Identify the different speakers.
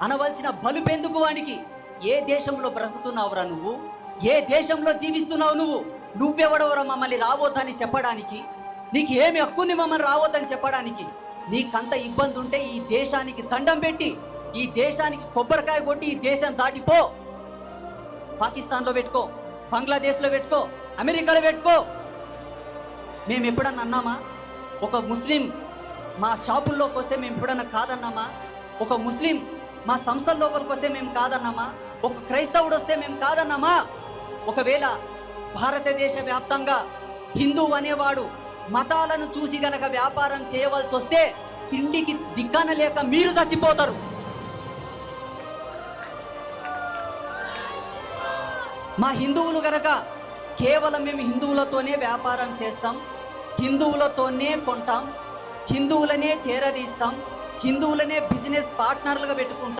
Speaker 1: అనవలసిన బలుపెందుకు వానికి? ఏ దేశంలో బ్రతుకుతున్నావురా నువ్వు? ఏ దేశంలో జీవిస్తున్నావు నువ్వు? నువ్వెవడవరా మమ్మల్ని రావద్దని చెప్పడానికి? నీకు ఏమి హక్కుంది మమ్మల్ని రావద్దని చెప్పడానికి? నీకంత ఇబ్బంది ఉంటే ఈ దేశానికి దండం పెట్టి, ఈ దేశానికి కొబ్బరికాయ కొట్టి ఈ దేశం దాటిపో. పాకిస్తాన్లో పెట్టుకో, బంగ్లాదేశ్లో పెట్టుకో, అమెరికాలో పెట్టుకో. మేము ఎప్పుడన్నా అన్నామా? ఒక ముస్లిం మా షాపుల్లోకి వస్తే మేము ఎప్పుడన్నా కాదన్నామా? ఒక ముస్లిం మా సంస్థల లోపలికి వస్తే మేము కాదన్నామా? ఒక క్రైస్తవుడు వస్తే మేము కాదన్నామా? ఒకవేళ భారతదేశ వ్యాప్తంగా హిందూ అనేవాడు మతాలను చూసి గనక వ్యాపారం చేయవలసి వస్తే తిండికి దిక్కన లేక మీరు చచ్చిపోతారు. మా హిందువులు గనక కేవలం మేము హిందువులతోనే వ్యాపారం చేస్తాం, హిందువులతోనే కొంటాం, హిందువులనే చేరదీస్తాం, హిందువులనే బిజినెస్ పార్ట్నర్లుగా పెట్టుకుంటాం.